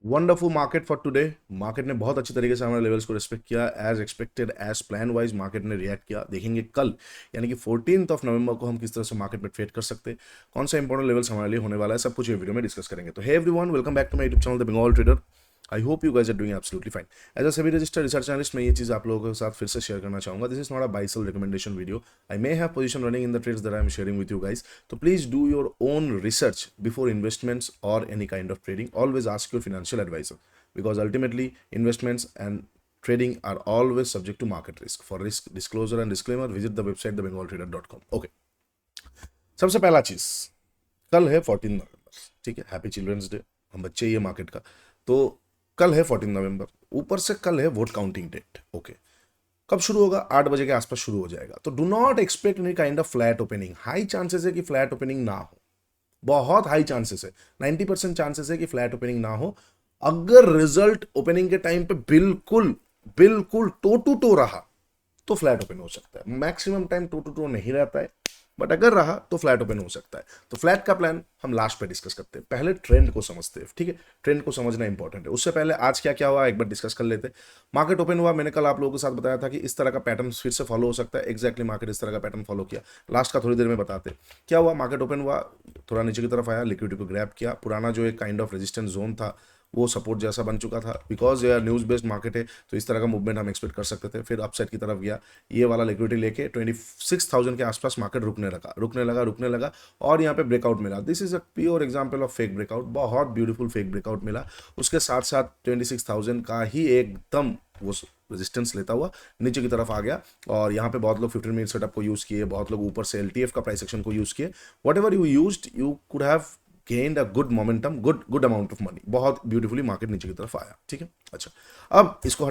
Wonderful market for today. Market ने बहुत अच्छी तरीके से हमारे लेवल्स को रिस्पेक्ट किया, as expected as plan wise market ने रिएक्ट किया। देखेंगे कल यानी कि 14 नवंबर को हम किस तरह से मार्केट में ट्रेड कर सकते हैं, कौन सा इंपॉर्टेंट लेवल्स हमारे लिए होने वाला है, सब कुछ ये वीडियो में डिस्कस करेंगे। तो hey everyone, welcome back to my YouTube channel the Bengal trader. I hope you guys are doing absolutely fine. As a सभी रजिस्टर्ड रिसर्च एनालिस्ट मैं ये चीज़ आप लोगों के साथ फिर से शेयर करना चाहूंगा। This is not a buy sell recommendation video. I may have position running in the trades that I am sharing with you guys. तो please do your own research before investments और any kind of trading. Always ask your financial advisor because ultimately investments and trading are always subject to market risk. For risk disclosure and disclaimer, visit the website thebengaltrader.com. Okay, सबसे पहला चीज, कल है 14 नवंबर, ठीक है, happy children's day. हम बच्चे ही है मार्केट का। तो कल है 14 नवंबर, ऊपर से कल है वोट काउंटिंग डेट। ओके, कब शुरू होगा? 8 बजे के आसपास शुरू हो जाएगा। तो do not expect any kind of flat opening. High chances है कि फ्लैट ओपनिंग ना हो, बहुत हाई चांसेस है, 90% चांसेस है कि फ्लैट ओपनिंग ना हो। अगर रिजल्ट ओपनिंग के टाइम पे बिल्कुल बिल्कुल टो टू टो रहा तो फ्लैट ओपन हो सकता है। मैक्सिमम टाइम टो टू टो नहीं रहता है, बट अगर रहा तो फ्लैट ओपन हो सकता है। तो फ्लैट का प्लान हम लास्ट पे डिस्कस करते हैं, पहले ट्रेंड को समझते हैं, ठीक है। ट्रेंड को समझना इंपॉर्टेंट है। उससे पहले आज क्या क्या हुआ एक बार डिस्कस कर लेते हैं। मार्केट ओपन हुआ, मैंने कल आप लोगों के साथ बताया था कि इस तरह का पैटर्न फिर से फॉलो हो सकता है। एग्जैक्टली मार्केट इस तरह का पैटर्न फॉलो किया। लास्ट का थोड़ी देर में बताते क्या हुआ। मार्केट ओपन हुआ, थोड़ा नीचे की तरफ आया, लिक्विडिटी को ग्रैब किया, पुराना जो एक काइंड ऑफ रेजिस्टेंस जोन था वो सपोर्ट जैसा बन चुका था। बिकॉज यार न्यूज़ बेस्ड मार्केट है तो इस तरह का मूवमेंट हम एक्सपेक्ट कर सकते थे। फिर अपसाइड की तरफ गया, ये वाला लिक्विडिटी लेके 26,000 के आसपास मार्केट रुकने लगा और यहाँ पे ब्रेकआउट मिला। This is a pure example of fake breakout, बहुत ब्यूटीफुल फेक ब्रेकआउट मिला। उसके साथ साथ 26,000 का ही एकदम वो रेजिस्टेंस लेता हुआ नीचे की तरफ आ गया। और यहाँ पे बहुत लोग 15 मिनट सेटअप को यूज़ किए, बहुत लोग ऊपर से एलटीएफ का प्राइस एक्शन को यूज़ किए। What ever you use, you could have gained a good momentum, good amount of money. बहुत ब्यूटीफुली मार्केट नीचे की तरफ आया, ठीक है। अच्छा, अब इसको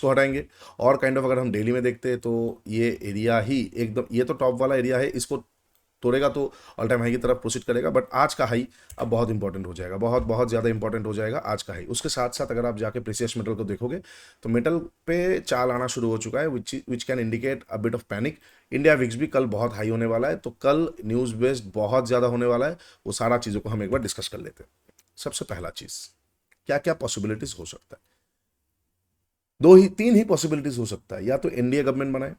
हटाएंगे और काइंड ऑफ अगर हम डेली में देखते हैं तो ये एरिया ही एकदम, ये तो टॉप वाला एरिया है, इसको तोड़ेगा तो ऑल टाइम हाई की तरफ प्रोसीड करेगा। बट आज का हाई अब बहुत इंपॉर्टेंट हो जाएगा, बहुत बहुत ज़्यादा इंपॉर्टेंट हो जाएगा आज का हाई। उसके साथ साथ अगर आप जाके प्रीसियस मेटल को देखोगे तो मेटल पे चाल आना शुरू हो चुका है, which can indicate a bit of panic. India VIX भी कल बहुत हाई होने वाला है, तो कल न्यूज़ बेस्ड बहुत ज़्यादा होने वाला है। वो सारा चीज़ों को हम एक बार डिस्कस कर लेते हैं। सबसे पहला चीज़, क्या क्या पॉसिबिलिटीज हो सकता है? दो ही तीन ही पॉसिबिलिटीज हो सकता है। या तो एनडीए गवर्नमेंट बनाए,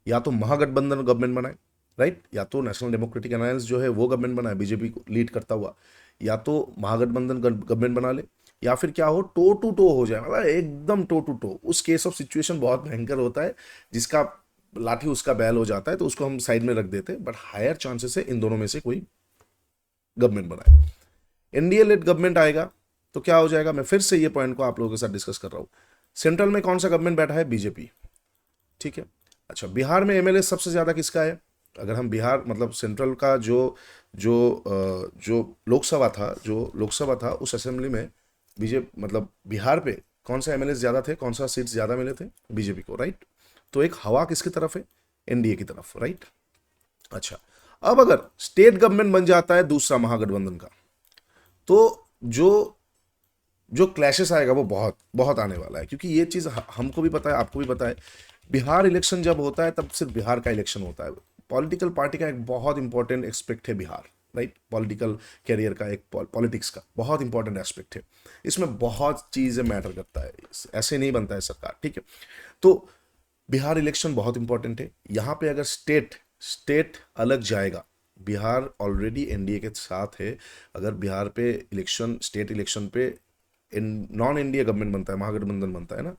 या तो महागठबंधन गवर्नमेंट बनाए, राइट, या तो नेशनल डेमोक्रेटिक अलायंस जो है वो गवर्नमेंट बनाए बीजेपी को लीड करता हुआ, या तो महागठबंधन गवर्नमेंट बना ले, या फिर क्या हो, टो टू टो हो जाए, मतलब एकदम टो टू टो। उस केस ऑफ सिचुएशन बहुत भयंकर होता है, जिसका लाठी उसका बैल हो जाता है, तो उसको हम साइड में रख देते हैं। बट हायर चांसेस है इन दोनों में से कोई गवर्नमेंट बनाए। एनडीए लेड गवर्नमेंट आएगा तो क्या हो जाएगा, मैं फिर से ये पॉइंट को आप लोगों के साथ डिस्कस कर रहा हूँ। सेंट्रल में कौन सा गवर्नमेंट बैठा है? बीजेपी, ठीक है। अच्छा, बिहार में एमएलए सबसे ज़्यादा किसका है? अगर हम बिहार मतलब सेंट्रल का जो जो जो लोकसभा था उस असेंबली में बीजेपी मतलब बिहार पे कौन सा एमएलए ज़्यादा थे, कौन सा सीट ज़्यादा मिले थे? बीजेपी को, राइट। तो एक हवा किसकी तरफ है? एनडीए की तरफ, राइट। अच्छा, अब अगर स्टेट गवर्नमेंट बन जाता है दूसरा महागठबंधन का, तो जो जो क्लैशेस आएगा वो बहुत बहुत आने वाला है। क्योंकि ये चीज़ हमको भी पता है, आपको भी पता है, बिहार इलेक्शन जब होता है तब सिर्फ बिहार का इलेक्शन होता है। पॉलिटिकल पार्टी का एक बहुत इंपॉर्टेंट एस्पेक्ट है बिहार, राइट। पॉलिटिकल कैरियर का एक, पॉलिटिक्स का बहुत इंपॉर्टेंट एस्पेक्ट है। इसमें बहुत चीज़ें मैटर करता है, ऐसे नहीं बनता है सरकार, ठीक है। तो बिहार इलेक्शन बहुत इंपॉर्टेंट है। यहाँ पे अगर स्टेट स्टेट अलग जाएगा, बिहार ऑलरेडी एनडीए के साथ है। अगर बिहार पे इलेक्शन, स्टेट इलेक्शन पे नॉन एनडीए गवर्नमेंट बनता है, महागठबंधन बनता है ना,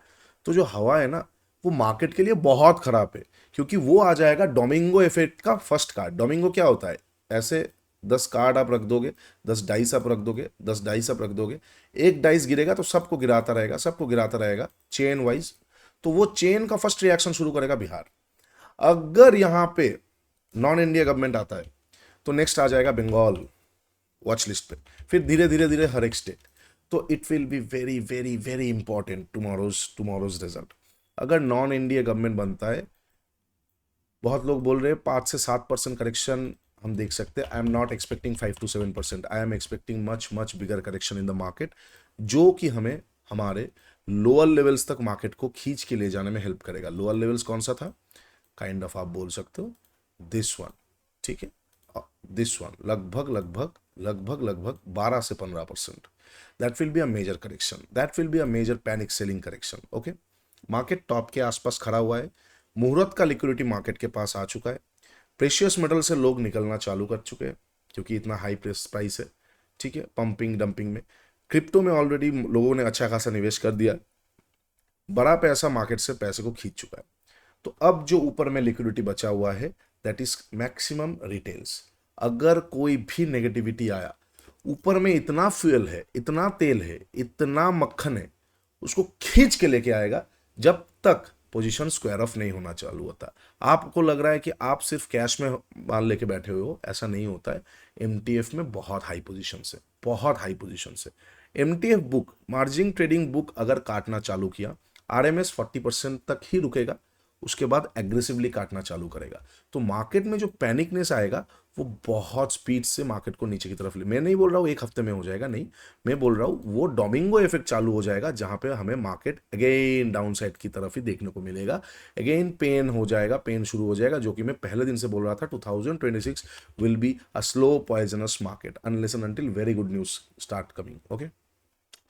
तो जो हवा है ना वो मार्केट के लिए बहुत खराब है। क्योंकि वो आ जाएगा डोमिंगो इफेक्ट का फर्स्ट कार्ड। डोमिंगो क्या होता है? ऐसे 10 कार्ड आप रख दोगे, 10 डाइस आप रख दोगे, 10 डाइस आप रख दोगे, एक डाइस गिरेगा तो सबको गिराता रहेगा, सबको गिराता रहेगा चेन वाइज। तो वो चेन का फर्स्ट रिएक्शन शुरू करेगा बिहार। अगर यहाँ पे नॉन इंडिया गवर्नमेंट आता है तो नेक्स्ट आ जाएगा बंगाल वॉच लिस्ट पे, फिर धीरे धीरे धीरे हर एक स्टेट। तो it will be very very very important tomorrow's result. अगर नॉन इंडिया गवर्नमेंट बनता है, बहुत लोग बोल रहे हैं 5 से 7% करेक्शन हम देख सकते हैं। I am not expecting 5 to 7%, I am expecting much much bigger correction in the market, जो कि हमें हमारे लोअर लेवल्स तक मार्केट को खींच के ले जाने में हेल्प करेगा। लोअर लेवल्स कौन सा था? काइंड ऑफ आप बोल सकते हो दिस वन, ठीक है, दिस वन, लगभग लगभग लगभग लगभग 12 से 15%। That will be a major correction, that will be a major panic selling correction. Okay, market top के आसपास खड़ा हुआ है, मुहूर्त का लिक्विडिटी मार्केट के पास आ चुका है, प्रेशियस मेटल से लोग निकलना चालू कर चुके हैं क्योंकि इतना हाई प्राइस है, ठीक है, पंपिंग डंपिंग में। क्रिप्टो में ऑलरेडी लोगों ने अच्छा खासा निवेश कर दिया, बड़ा पैसा मार्केट से पैसे को खींच चुका है। तो अब जो ऊपर में लिक्विडिटी बचा हुआ है दैट इज मैक्सिमम रिटेल्स। अगर कोई भी नेगेटिविटी आया, ऊपर में इतना फ्यूल है, इतना तेल है, इतना मक्खन है, उसको खींच के लेके आएगा जब तक पोजीशन स्क्वायर ऑफ नहीं होना चालू होता। आपको लग रहा है कि आप सिर्फ कैश में माल लेके बैठे हुए हो, ऐसा नहीं होता है। एमटीएफ में बहुत हाई पोजीशन से, बहुत हाई पोजीशन से MTF book, margin trading book अगर काटना चालू किया, आरएमएस 40% तक ही रुकेगा, उसके बाद एग्रेसिवली काटना चालू करेगा। तो मार्केट में जो पैनिकनेस आएगा वो बहुत स्पीड से मार्केट को नीचे की तरफ ले, मैं नहीं बोल रहा हूँ एक हफ्ते में हो जाएगा, नहीं, मैं बोल रहा हूँ वो डोमिंगो इफेक्ट चालू हो जाएगा जहां पे हमें मार्केट अगेन डाउन साइड की तरफ ही देखने को मिलेगा। अगेन पेन हो जाएगा, पेन शुरू हो जाएगा, जो कि मैं पहले दिन से बोल रहा था 2026 will be a slow poisonous market unless and until very good news start coming. Okay,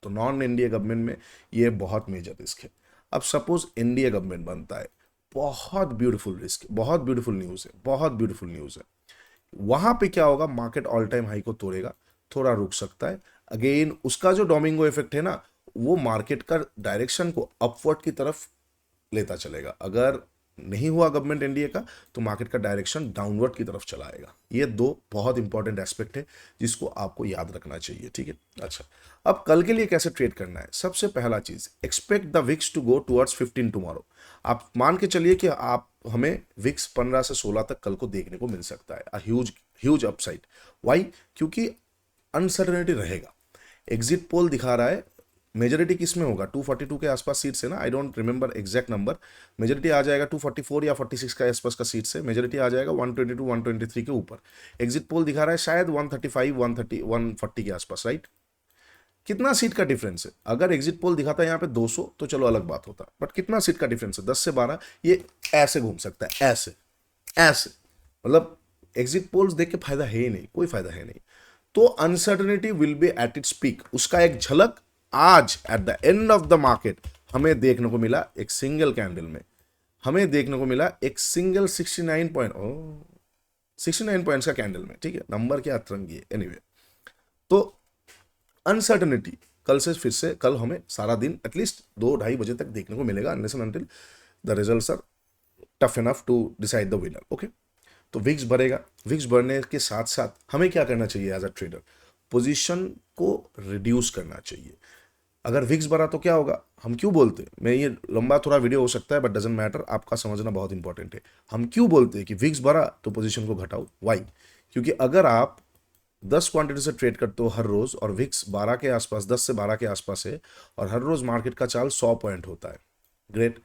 तो नॉन एनडीए गवर्नमेंट में ये बहुत मेजर रिस्क है। अब सपोज एनडीए गवर्नमेंट बनता है, बहुत ब्यूटीफुल रिस्क, बहुत ब्यूटीफुल न्यूज़ है, बहुत ब्यूटीफुल न्यूज़ है। वहां पे क्या होगा, मार्केट ऑल टाइम हाई को तोड़ेगा, थोड़ा रुक सकता है, अगेन उसका जो डोमिंगो इफेक्ट है ना, वो मार्केट का डायरेक्शन को अपवर्ड की तरफ लेता चलेगा। अगर नहीं हुआ गवर्नमेंट एनडीए का तो मार्केट का डायरेक्शन डाउनवर्ड की तरफ चलाएगा। ये दो बहुत इंपॉर्टेंट एस्पेक्ट है जिसको आपको याद रखना चाहिए, ठीक है। अच्छा, अब कल के लिए कैसे ट्रेड करना है? सबसे पहला चीज, expect the VIX to go towards 15 tomorrow. आप मान के चलिए कि आप हमें विक्स 15 से 16 तक कल को देखने को मिल सकता है, a huge huge upside. Why? क्योंकि अनसर्टेनिटी रहेगा। एग्जिट पोल दिखा रहा है मेजोरिटी किस में होगा, 242 के आसपास सीट्स है ना, I don't remember exact number, majority आ जाएगा 244 या 46 का आसपास का सीट्स है, मेजोरिटी आ जाएगा 122 123 के ऊपर। एग्जिट पोल दिखा रहा है शायद 135 130 140 के आसपास, राइट। कितना सीट का डिफरेंस है? अगर एग्जिट पोल दिखाता है यहाँ पे 200 तो चलो अलग बात होता, बट कितना सीट का डिफरेंस है? 10 से 12। ये ऐसे घूम सकता है, ऐसे ऐसे, मतलब एग्जिट पोल्स देख के फायदा है ही नहीं, कोई फायदा है नहीं। तो uncertainty will be at its peak. उसका एक झलक आज eight the end of the market हमें देखने को मिला, एक सिंगल कैंडल में हमें देखने को मिला, एक सिंगल 69 पॉइंट्स का कैंडल में, ठीक है, नंबर क्या अतरंगी है, एनीवे। तो अनसर्टेनिटी कल से फिर से, कल हमें सारा दिन एटलीस्ट 2-2:30 बजे तक देखने को मिलेगा, unless and until the results are tough enough to decide the winner. Okay, तो विक्स बढ़ेगा, विक्स बढ़ने के साथ साथ हमें क्या करना चाहिए एज अ ट्रेडर? पोजीशन को रिड्यूस करना चाहिए। अगर विक्स बढ़ा तो क्या होगा, हम क्यों बोलते हैं, मैं ये लंबा थोड़ा वीडियो हो सकता है बट डजंट मैटर, आपका समझना बहुत इंपॉर्टेंट है। हम क्यों बोलते हैं कि विक्स बढ़ा तो पोजीशन को घटाओ? वाई? क्योंकि अगर आप 10 क्वांटिटी से ट्रेड करते हो हर रोज और विक्स 12 के आसपास, 10 से 12 के आसपास है, और हर रोज मार्केट का चाल 100 पॉइंट होता है, ग्रेट।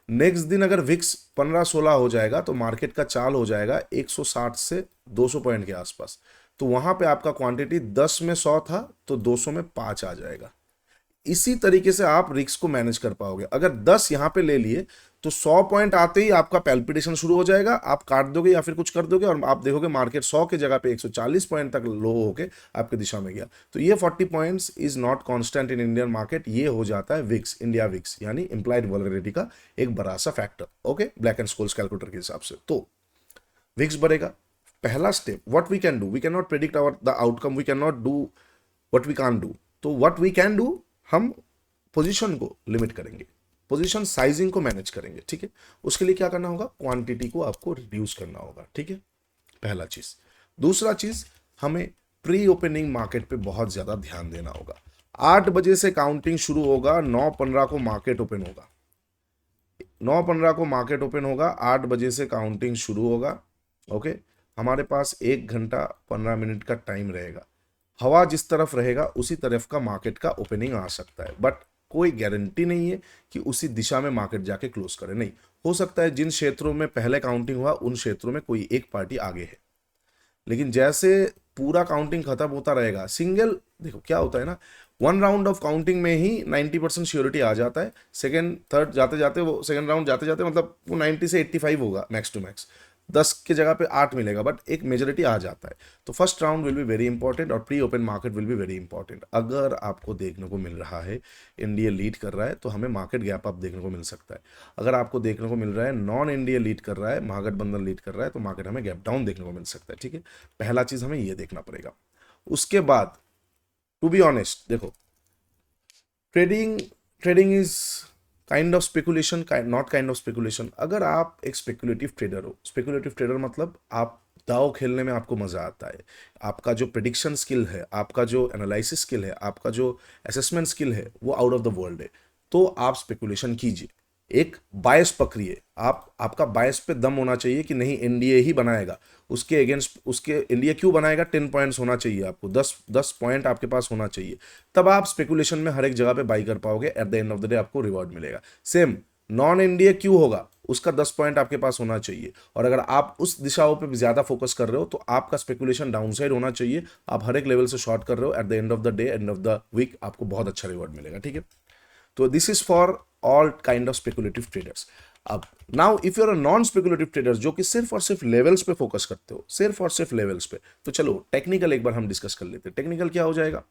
नेक्स्ट दिन अगर विक्स 15-16 हो जाएगा तो मार्केट का चाल हो जाएगा 160 से 200 पॉइंट के आसपास। तो वहां पे आपका क्वांटिटी 10 में 100 था तो 200 में 5 आ जाएगा। इसी तरीके से आप रिस्क को मैनेज कर पाओगे। अगर 10 यहां पे ले लिए तो 100 पॉइंट आते ही आपका पैल्पिटेशन शुरू हो जाएगा, आप काट दोगे या फिर कुछ कर दोगे और आप देखोगे मार्केट 100 के जगह पे 140 पॉइंट तक लो होके आपके दिशा में गया। तो ये 40 points is not constant in Indian market, ये हो जाता है विक्स, इंडिया विक्स, यानी इंप्लाइड वोलेटिलिटी का एक बड़ा सा factor. Okay, Black and Scholes calculator के हिसाब से तो विक्स बढ़ेगा। पहला step, what we can do, we can not predict our the outcome, we can not do what we can do. तो व्हाट वी कैन डू, हम position को limit करेंगे, पोजीशन साइजिंग को मैनेज करेंगे, ठीक है। उसके लिए क्या करना होगा, क्वांटिटी को आपको रिड्यूस करना होगा, ठीक है, पहला चीज। दूसरा चीज, हमें प्री ओपनिंग मार्केट पे बहुत ज्यादा ध्यान देना होगा। 8 बजे से काउंटिंग शुरू होगा, 9:15 को मार्केट ओपन होगा, 9:15 को मार्केट ओपन होगा, 8 बजे से काउंटिंग शुरू होगा। ओके, हमारे पास 1 घंटा 15 मिनट का टाइम रहेगा। हवा जिस तरफ रहेगा उसी तरफ का मार्केट का ओपनिंग आ सकता है, बट कोई गारंटी नहीं है कि उसी दिशा में मार्केट जाके क्लोज करे, नहीं, हो सकता है जिन क्षेत्रों में पहले काउंटिंग हुआ उन क्षेत्रों में कोई एक पार्टी आगे है, लेकिन जैसे पूरा काउंटिंग खत्म होता रहेगा, सिंगल, देखो क्या होता है ना, 1 राउंड ऑफ काउंटिंग में ही 90% श्योरिटी आ जाता है, सेकंड थर्ड जाते जाते, वो सेकंड राउंड जाते जाते मतलब वो 90 से 85 होगा मैक्स टू मैक्स। 10 के जगह पे 8 मिलेगा, बट एक मेजोरिटी आ जाता है। तो first round will be very important और pre open market will be very important. अगर आपको देखने को मिल रहा है इंडिया लीड कर रहा है तो हमें मार्केट गैप अप देखने को मिल सकता है। अगर आपको देखने को मिल रहा है नॉन इंडिया लीड कर रहा है, महागठबंधन लीड कर रहा है, तो मार्केट हमें गैप डाउन देखने को मिल सकता है। ठीक है, पहला चीज हमें ये देखना पड़ेगा। उसके बाद टू बी ऑनेस्ट, देखो trading trading is kind of speculation, not kind of speculation. अगर आप एक स्पेकुलेटिव ट्रेडर हो, स्पेकुलेटिव ट्रेडर मतलब आप दाव खेलने में आपको मजा आता है, आपका जो प्रिडिक्शन स्किल है, आपका जो एनालिसिस स्किल है, आपका जो असेसमेंट स्किल है वो आउट ऑफ द वर्ल्ड है, तो आप स्पेकुलेशन कीजिए। एक बायस पकड़िए, आपका बायस पे दम होना चाहिए कि नहीं एनडीए ही बनाएगा, उसके अगेंस्ट उसके इंडिया क्यों बनाएगा, 10 पॉइंट्स होना चाहिए आपको, 10 पॉइंट आपके पास होना चाहिए, तब आप स्पेकुलेशन में हर एक जगह पे बाई कर पाओगे। Eight the end of the day आपको रिवॉर्ड मिलेगा। सेम नॉन इंडिया क्यों होगा, उसका 10 पॉइंट आपके पास होना चाहिए, और अगर आप उस दिशाओं पे ज्यादा फोकस कर रहे हो तो आपका स्पेकुलेशन डाउनसाइड होना चाहिए। आप हर एक लेवल से शॉर्ट कर रहे हो, at the end of the day, end of the week आपको बहुत अच्छा रिवॉर्ड मिलेगा। ठीक है, तो this is for all kind of speculative traders. अब now if you are a non speculative trader जो कि सिर्फ और सिर्फ लेवल्स पे फोकस करते हो, सिर्फ और सिर्फ लेवल्स पे, तो चलो टेक्निकल एक बार हम डिस्कस कर लेते हैं। टेक्निकल क्या हो जाएगा,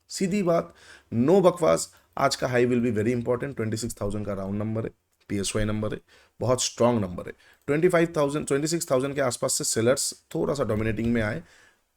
सीधी बात, नो बकवास। आज का high will be very important. 26,000 का राउंड नंबर है, पीएसवाई नंबर है, बहुत स्ट्रॉन्ग नंबर है। 25,000 26,000 के आसपास से सेलर्स थोड़ा सा डोमिनेटिंग में आए।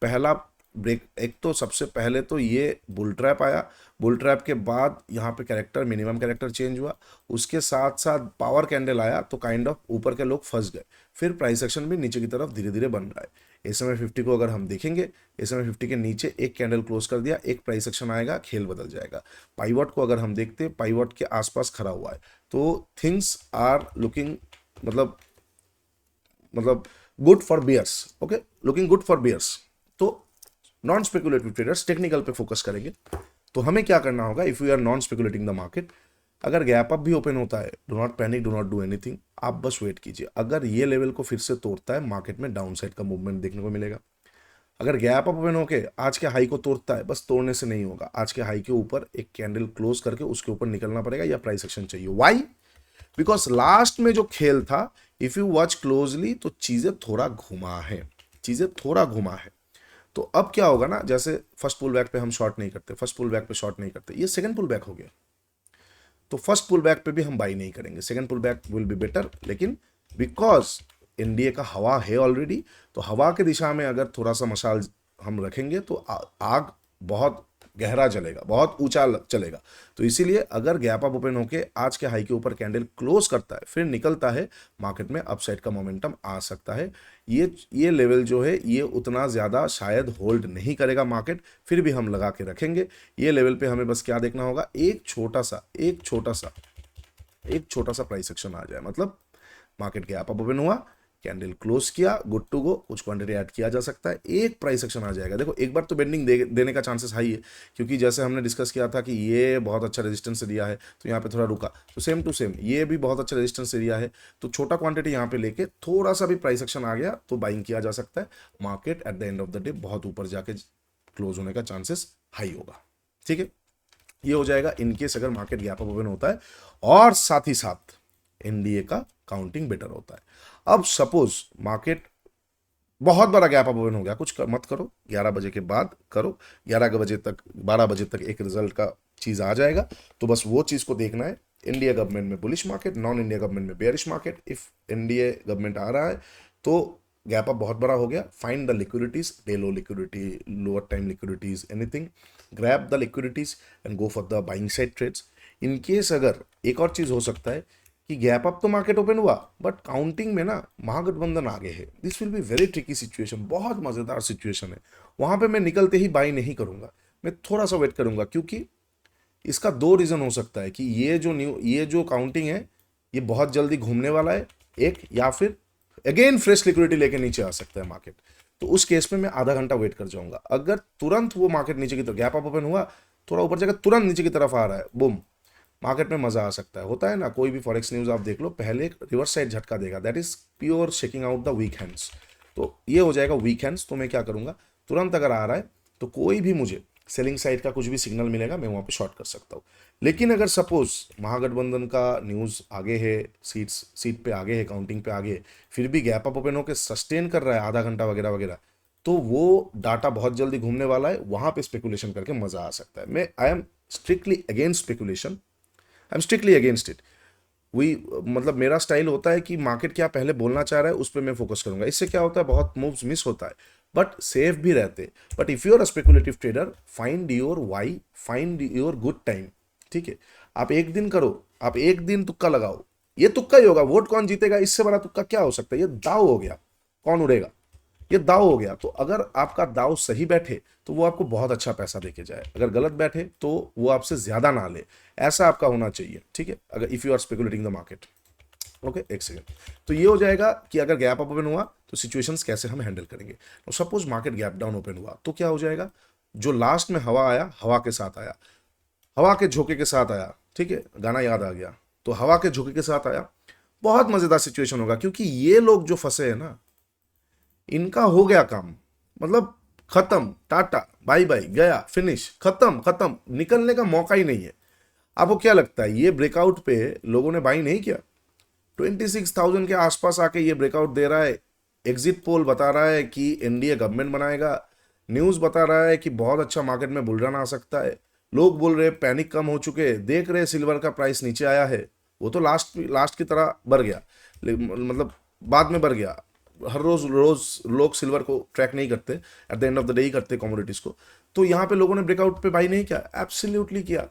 पहला ब्रेक, एक तो सबसे पहले तो ये बुल ट्रैप आया, बुल ट्रैप के बाद यहाँ पे कैरेक्टर, मिनिमम कैरेक्टर चेंज हुआ, उसके साथ साथ पावर कैंडल आया, तो काइंड ऑफ ऊपर के लोग फंस गए। फिर प्राइस एक्शन भी नीचे की तरफ धीरे धीरे बन रहा है। SMA 50 को अगर हम देखेंगे, SMA 50 के नीचे एक कैंडल क्लोज कर दिया, एक प्राइस एक्शन आएगा, खेल बदल जाएगा। पाइवट को अगर हम देखते हैं, पाइवट के आसपास खड़ा हुआ है, तो थिंग्स आर लुकिंग मतलब good for bears. Okay, looking good for bears. तो नॉन स्पेकुलेटिव ट्रेडर्स टेक्निकल पे फोकस करेंगे। तो हमें क्या करना होगा, if you are non speculating the market, अगर गैप अप भी ओपन होता है, do not panic, do not do anything, आप बस वेट कीजिए। अगर ये लेवल को फिर से तोड़ता है, मार्केट में डाउन साइड का मूवमेंट देखने को मिलेगा। अगर गैप अप ओपन होके आज के हाई को तोड़ता है, बस तोड़ने से नहीं होगा, आज के हाई के ऊपर एक कैंडल क्लोज करके उसके ऊपर निकलना पड़ेगा, या प्राइस एक्शन चाहिए। वाई? बिकॉज लास्ट में जो खेल था, इफ यू वॉच क्लोजली, तो चीजें थोड़ा घुमा है, चीजें थोड़ा घुमा है। तो अब क्या होगा ना, जैसे फर्स्ट पुल बैक पे हम शॉर्ट नहीं करते, फर्स्ट पुल बैक पे शॉर्ट नहीं करते, ये सेकंड पुल बैक हो गया, तो फर्स्ट पुल बैक पे भी हम बाई नहीं करेंगे, second pull back will be better. लेकिन बिकॉज इंडिया का हवा है ऑलरेडी, तो हवा के दिशा में अगर थोड़ा सा मशाल हम रखेंगे तो आग बहुत गहरा जलेगा, बहुत ऊंचा चलेगा। तो इसीलिए अगर गैप अप ओपन होके आज के हाई के ऊपर कैंडल क्लोज करता है, फिर निकलता है, मार्केट में अपसाइड का मोमेंटम आ सकता है। ये लेवल जो है ये उतना ज़्यादा शायद होल्ड नहीं करेगा मार्केट, फिर भी हम लगा के रखेंगे। ये लेवल पे हमें बस क्या देखना होगा, एक छोटा सा प्राइस एक्शन आ जाए, मतलब मार्केट गैप अप ओपन हुआ, कैंडल क्लोज किया, गुड टू गो, कुछ क्वांटिटी ऐड किया जा सकता है, एक प्राइस एक्शन आ जाएगा। देखो एक बार तो बेंडिंग देने का चांसेस हाई है, क्योंकि जैसे हमने डिस्कस किया था कि ये बहुत अच्छा रेजिस्टेंस एरिया है, तो यहाँ पे थोड़ा रुका, तो सेम टू सेम ये भी बहुत अच्छा रेजिस्टेंस एरिया है, तो छोटा क्वांटिटी यहाँ पे लेके थोड़ा सा भी प्राइस एक्शन आ गया तो बाइंग किया जा सकता है। Market at the end of the day बहुत ऊपर जाके क्लोज होने का चांसेस हाई होगा। ठीक है, ये हो जाएगा इनकेस अगर मार्केट गैप अप ओपन होता है और साथ ही साथ एनडीए का काउंटिंग बेटर होता है। अब सपोज मार्केट बहुत बड़ा गैप अप ओपन हो गया, कुछ मत करो, 11 बजे के बाद करो, 11 बजे तक 12 बजे तक एक रिजल्ट का चीज आ जाएगा, तो बस वो चीज को देखना है। इंडिया गवर्नमेंट में bullish market, non India government में bearish market. If India government आ रहा है तो गैप अप बहुत बड़ा हो गया, find the liquidities, day low liquidity, lower time liquidities, anything, grab the liquidities and go for the buying side trades. In case अगर एक और चीज हो सकता है कि गैप अप तो मार्केट ओपन हुआ, बट काउंटिंग में ना महागठबंधन आगे है, this will be very tricky situation, बहुत मजेदार सिचुएशन है। वहां पे मैं निकलते ही बाई नहीं करूंगा, मैं थोड़ा सा वेट करूंगा, क्योंकि इसका दो रीजन हो सकता है कि ये जो काउंटिंग है ये बहुत जल्दी घूमने वाला है, एक, या फिर अगेन फ्रेश लिक्विडिटी लेके नीचे आ सकता है मार्केट। तो उस केस में मैं आधा घंटा वेट कर जाऊंगा। अगर तुरंत वो मार्केट नीचे की तरफ, गैप अप ओपन हुआ, थोड़ा ऊपर जाकर तुरंत नीचे की तरफ आ रहा है, बूम, मार्केट में मजा आ सकता है। होता है ना, कोई भी फॉरेक्स न्यूज आप देख लो, पहले एक रिवर्स साइड झटका देगा, that is pure shaking out the weak hands. तो ये हो जाएगा वीक हैंड्स, तो मैं क्या करूंगा, तुरंत अगर आ रहा है तो कोई भी मुझे सेलिंग साइड का कुछ भी सिग्नल मिलेगा मैं वहाँ पे शॉर्ट कर सकता हूँ। लेकिन अगर सपोज महागठबंधन का न्यूज़ आगे है, सीट पे आगे है, काउंटिंग पे आगे है, फिर भी गैप अप ओपन होकर सस्टेन कर रहा है आधा घंटा वगैरह वगैरह, तो वो डाटा बहुत जल्दी घूमने वाला है, वहाँ पे स्पेकुलेशन करके मजा आ सकता है। मैं I am strictly against speculation, I am strictly against it. वही मतलब मेरा स्टाइल होता है कि मार्केट क्या पहले बोलना चाह रहा है उस पर मैं फोकस करूंगा। इससे क्या होता है, बहुत मूव्स मिस होता है बट सेफ भी रहते। But if you are a speculative trader, find your why, find your good time. ठीक है, आप एक दिन करो, आप एक दिन तुक्का लगाओ, ये तुक्का ही होगा। वोट कौन जीतेगा, इससे बड़ा तुक्का क्या हो सकता है, ये दाव हो गया, कौन उड़ेगा, ये दाव हो गया। तो अगर आपका दाव सही बैठे तो वो आपको बहुत अच्छा पैसा देके जाए, अगर गलत बैठे तो वो आपसे ज्यादा ना ले, ऐसा आपका होना चाहिए। ठीक है, अगर if you are speculating the market. Okay, एक सेकंड। तो ये हो जाएगा कि अगर गैप अप ओपन हुआ तो सिचुएशंस कैसे हम हैंडल करेंगे। तो suppose market gap down open हुआ तो क्या हो जाएगा, जो लास्ट में हवा आया, हवा के साथ आया, हवा के झोंके के साथ आया। ठीक है, गाना याद आ गया। तो हवा के झोंके के साथ आया, बहुत मजेदार सिचुएशन होगा, क्योंकि ये लोग जो फंसे हैं ना, इनका हो गया काम, मतलब खत्म, टाटा बाय बाय, गया, फिनिश, खत्म खत्म, निकलने का मौका ही नहीं है। आपको क्या लगता है, ये ब्रेकआउट पे लोगों ने बाई नहीं किया? 26,000 के आसपास आके ये ब्रेकआउट दे रहा है। एग्जिट पोल बता रहा है कि एनडीए गवर्नमेंट बनाएगा, न्यूज बता रहा है कि बहुत अच्छा मार्केट में बुल रन आ सकता है, लोग बोल रहे पैनिक कम हो चुके हैं, देख रहे सिल्वर का प्राइस नीचे आया है। वो तो लास्ट की तरह बढ़ गया, मतलब बाद में बढ़ गया। हर रोज रोज लोग सिल्वर को ट्रैक नहीं करते, at the end of the day ही करते कमोडिटीज को। तो यहाँ पे लोगों ने ब्रेकआउट पे बाई नहीं किया, एब्सोल्युटली किया।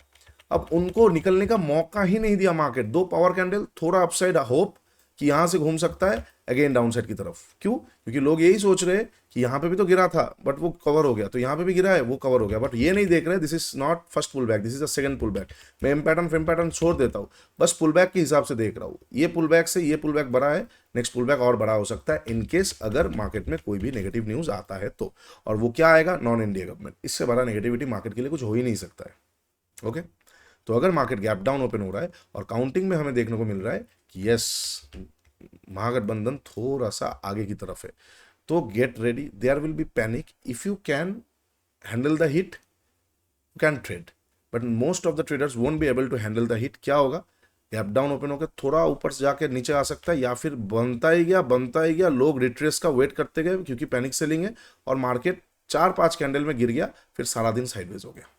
अब उनको निकलने का मौका ही नहीं दिया मार्केट। दो पावर कैंडल, थोड़ा अपसाइड होप कि यहां से घूम सकता है, अगेन डाउन साइड की तरफ। क्यों? क्योंकि लोग यही सोच रहे हैं कि यहां पे भी तो गिरा था बट वो कवर हो गया, तो यहां पे भी गिरा है वो कवर हो गया, बट ये नहीं देख रहे this is not first pull back, this is a second pull back. मैं एम पैटर्न छोड़ देता हूँ, बस पुल बैक के हिसाब से देख रहा हूँ। ये पुल बैक से ये पुल बैक बड़ा है, नेक्स्ट पुल बैक और बड़ा हो सकता है इनकेस अगर मार्केट में कोई भी नेगेटिव न्यूज आता है तो। और वो क्या आएगा, नॉन इंडिया गवर्नमेंट। इससे बड़ा नेगेटिविटी मार्केट के लिए कुछ हो ही नहीं सकता है। ओके, तो अगर मार्केट गैप डाउन ओपन हो रहा है और काउंटिंग में हमें देखने को मिल रहा है कि यस महागठबंधन थोड़ा सा आगे की तरफ है, तो get ready, there will be panic. If you can handle the hit you can trade, but most of the traders won't be able to handle the hit. क्या होगा, गैप डाउन ओपन होकर थोड़ा ऊपर से जाकर नीचे आ सकता है, या फिर बनता ही गया, लोग रिट्रेस का वेट करते गए क्योंकि पैनिक सेलिंग है, और मार्केट 4-5 कैंडल में गिर गया, फिर सारा दिन साइडवेज हो गया।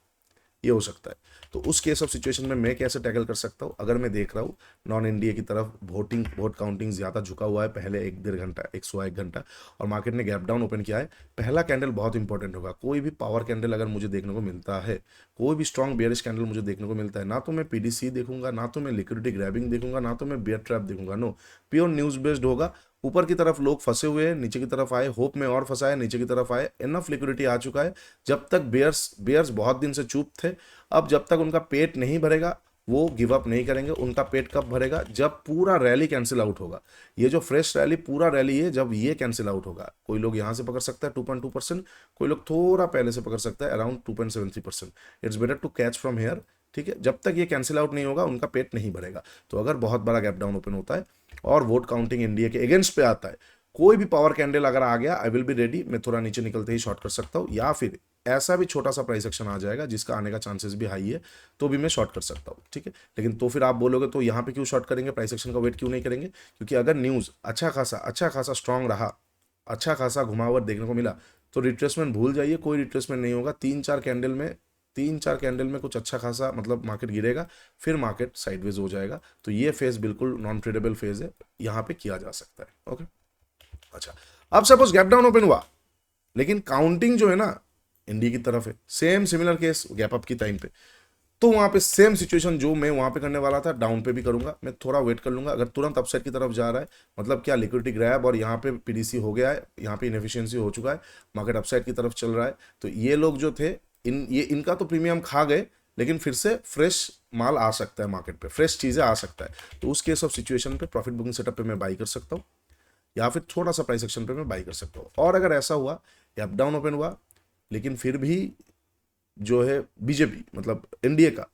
ये हो सकता है। तो उस केस ऑफ सिचुएशन में मैं कैसे टैकल कर सकता हूँ, अगर मैं देख रहा हूँ नॉन इंडिया की तरफ वोट काउंटिंग ज़्यादा झुका हुआ है पहले 1-1.5 घंटा, 1 घंटा, और मार्केट ने गैप डाउन ओपन किया है, पहला कैंडल बहुत इंपॉर्टेंट होगा। कोई भी पावर कैंडल अगर मुझे देखने को मिलता है, कोई भी स्ट्रॉन्ग बेयरिश कैंडल मुझे देखने को मिलता है, ना तो मैं पीडीसी देखूंगा, ना तो मैं लिक्विडिटी ग्रैबिंग देखूंगा, ना तो मैं बेयर ट्रैप देखूंगा, नो, प्योर न्यूज बेस्ड होगा। ऊपर की तरफ लोग फंसे हुए हैं, नीचे की तरफ आए, होप में और फंसा है, नीचे की तरफ आए, इनफ लिक्विडिटी आ चुका है। जब तक बेयर्स बहुत दिन से चुप थे, अब जब तक उनका पेट नहीं भरेगा वो गिव अप नहीं करेंगे। उनका पेट कब भरेगा, जब पूरा रैली कैंसिल आउट होगा। ये जो फ्रेश रैली, पूरा रैली है, जब ये कैंसिल आउट होगा, कोई लोग यहां से पकड़ सकता है 2.2%, कोई लोग थोड़ा पहले से पकड़ सकता है around 2.73%। It's better to catch from here. ठीक है, जब तक ये कैंसिल आउट नहीं होगा उनका पेट नहीं भरेगा। तो अगर बहुत बड़ा गैप डाउन ओपन होता है और वोट काउंटिंग इंडिया के अगेंस्ट पे आता है, कोई भी पावर कैंडल अगर आ गया, आई विल बी रेडी। मैं थोड़ा नीचे निकलते ही शॉर्ट कर सकता हूँ, या फिर ऐसा भी छोटा सा प्राइस एक्शन आ जाएगा जिसका आने का चांसेस भी हाई है, तो भी मैं शॉर्ट कर सकता हूँ। ठीक है, लेकिन तो फिर आप बोलोगे तो यहाँ पे क्यों शॉर्ट करेंगे, प्राइस एक्शन का वेट क्यों नहीं करेंगे? क्योंकि अगर न्यूज़ अच्छा खासा स्ट्रांग रहा, अच्छा खासा घुमावट देखने को मिला, तो रिट्रेसमेंट भूल जाइए, कोई रिट्रेसमेंट नहीं होगा। 3-4 कैंडल में कुछ अच्छा खासा मतलब मार्केट गिरेगा, फिर मार्केट साइडवेज हो जाएगा। तो ये फेज बिल्कुल नॉन ट्रेडेबल फेज है, यहाँ पे किया जा सकता है। ओके, अच्छा, अब सपोज गैप डाउन ओपन हुआ लेकिन काउंटिंग जो है ना इंडिया की तरफ है, same similar case gap up की टाइम पे, तो वहां पे सेम सिचुएशन जो मैं वहां पे करने वाला था, डाउन पे भी करूंगा। मैं थोड़ा वेट कर लूंगा, अगर तुरंत अपसाइड की तरफ जा रहा है, मतलब क्या लिक्विडिटी ग्रैब और यहाँ पे पीडीसी हो गया है, यहाँ पे इनएफिशिएंसी हो चुका है, मार्केट अपसाइड की तरफ चल रहा है, तो ये लोग जो थे इनका तो प्रीमियम खा गए, लेकिन फिर से फ्रेश माल आ सकता है मार्केट पे, फ्रेश चीजें आ सकता है। तो उस केस ऑफ सिचुएशन पे प्रॉफिट बुकिंग सेटअप पे मैं बाई कर सकता हूँ, या फिर थोड़ा सा प्राइस एक्शन पे मैं बाई कर सकता हूँ। और अगर ऐसा हुआ या अप डाउन ओपन हुआ लेकिन फिर भी जो है बीजेपी मतलब एनडीए का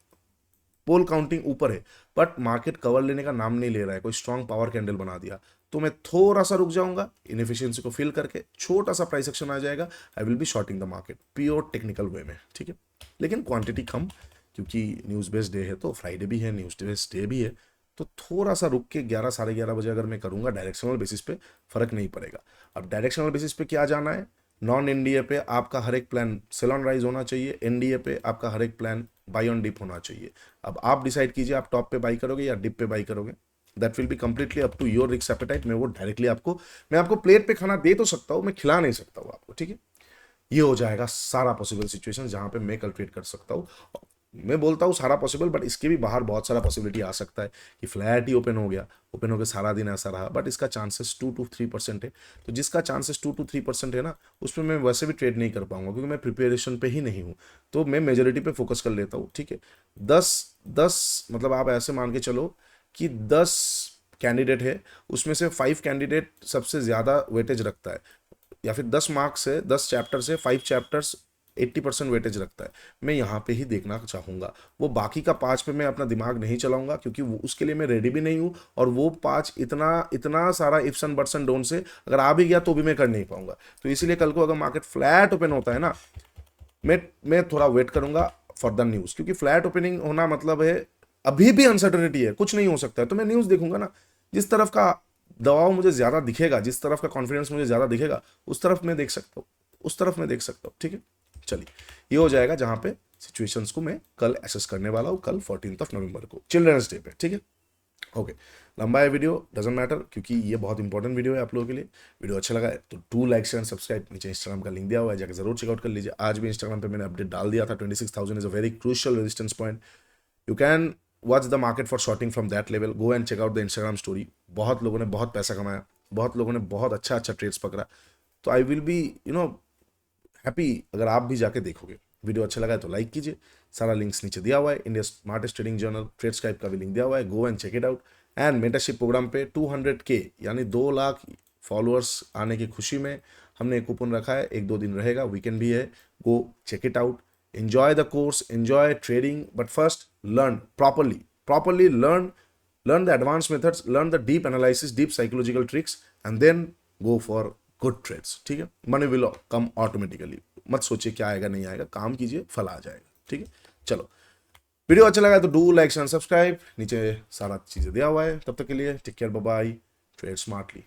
पोल काउंटिंग ऊपर है, बट मार्केट कवर लेने का नाम नहीं ले रहा है, कोई स्ट्रांग पावर कैंडल बना दिया, तो मैं थोड़ा सा रुक जाऊंगा, इनएफिशिएंसी को फिल करके छोटा सा प्राइस एक्शन आ जाएगा, I will be shorting the market pure technical way में। ठीक है, लेकिन क्वांटिटी कम, क्योंकि न्यूज़ बेस्ड डे है तो फ्राइडे भी है, न्यूज़ बेस्ड डे भी है, तो थोड़ा सा रुक के 11 साढ़े 11 बजे अगर मैं करूँगा डायरेक्शनल बेसिस पे, फ़र्क नहीं पड़ेगा। अब डायरेक्शनल बेसिस पे क्या जाना है, नॉन एनडीए पे आपका हर एक प्लान सेल ऑन राइज होना चाहिए, एनडीए पे आपका हर एक प्लान बाई ऑन डिप होना चाहिए। अब आप डिसाइड कीजिए आप टॉप पे बाई करोगे या डिप पे बाई करोगे, that will be completely up to your risk appetite. मैं आपको प्लेट पे खाना दे तो सकता हूँ, मैं खिला नहीं सकता हूँ आपको, ठीक है। ये हो जाएगा सारा पॉसिबल सिचुएशन जहां पे मैं कैलकुलेट कर सकता हूँ। मैं बोलता हूँ सारा पॉसिबल, बट इसके भी बाहर बहुत सारा पॉसिबिलिटी आ सकता है कि फ्लैट ही ओपन हो गया, ओपन होकर सारा दिन ऐसा रहा, बट इसका चांसेस 2 to 3% है। तो जिसका चांसेस 2 to 3% है ना, उसमें मैं वैसे भी ट्रेड नहीं कर पाऊंगा, क्योंकि मैं प्रिपरेशन पे ही नहीं हूँ। तो मैं मेजोरिटी पे फोकस कर लेता हूँ, ठीक है। 10 मतलब आप ऐसे मान के चलो कि 10 कैंडिडेट है, उसमें से 5 कैंडिडेट सबसे ज़्यादा वेटेज रखता है, या फिर 10 मार्क्स से 10 चैप्टर से 5 चैप्टर्स 80% वेटेज रखता है। मैं यहाँ पे ही देखना चाहूँगा, वो बाकी का 5 पे मैं अपना दिमाग नहीं चलाऊंगा, क्योंकि वो उसके लिए मैं रेडी भी नहीं हूँ, और वो 5 इतना इतना सारा ifs and buts and don't say अगर आ भी गया तो भी मैं कर नहीं पाऊंगा। तो इसीलिए कल को अगर मार्केट फ्लैट ओपन होता है ना, मैं थोड़ा वेट करूंगा फॉर द न्यूज़, क्योंकि फ्लैट ओपनिंग होना मतलब है अभी भी अनसर्टनिटी है, कुछ नहीं हो सकता है, तो मैं न्यूज़ देखूंगा ना। जिस तरफ का दबाव मुझे ज़्यादा दिखेगा, जिस तरफ का कॉन्फिडेंस मुझे ज़्यादा दिखेगा, उस तरफ मैं देख सकता हूँ, उस तरफ मैं देख सकता हूँ, ठीक है। चलिए, ये हो जाएगा जहाँ पे सिचुएशंस को मैं कल एसेस करने वाला हूँ, कल 14 नवंबर को, चिल्ड्रंस डे पे, ठीक है। ओके, लंबा है वीडियो, डजेंट मैटर, क्योंकि ये बहुत इंपॉर्टेंट वीडियो है आप लोगों के लिए। वीडियो अच्छा लगा है तो do like share and subscribe. नीचे इंस्टाग्राम का लिंक दिया हुआ है, जाकर जरूर चेकआउट कर लीजिए। आज भी इंस्टाग्राम पे मैंने अपडेट डाल दिया था, 26,000 is a very crucial resistance point. You can watch the market for shorting from that level, go and check out the Instagram story. बहुत लोगों ने बहुत पैसा कमाया, बहुत लोगों ने बहुत अच्छा अच्छा ट्रेड्स पकड़ा, तो आई विल बी हैप्पी अगर आप भी जाके देखोगे। वीडियो अच्छा लगा है तो लाइक कीजिए। सारा लिंक्स नीचे दिया हुआ है, India smartest trading journal Trade Scribe का भी लिंक दिया हुआ है, go and check it out. And mentorship programme पे 200K यानी 2 लाख फॉलोअर्स आने की खुशी में हमने एक कूपन रखा है, 1-2 दिन रहेगा, वीकेंड भी है, go check it out, enjoy the course, enjoy trading, but first learn properly learn the advanced methods, learn the deep analysis, deep psychological tricks, and then go for good trades, ठीक है। Money will come automatically, मत सोचिए क्या आएगा नहीं आएगा, काम कीजिए फल आ जाएगा, ठीक है। चलो, वीडियो अच्छा लगा तो डू लाइक एंड सब्सक्राइब, नीचे सारा चीजें दिया हुआ है। तब तक के लिए take care, bye bye, trade smartly.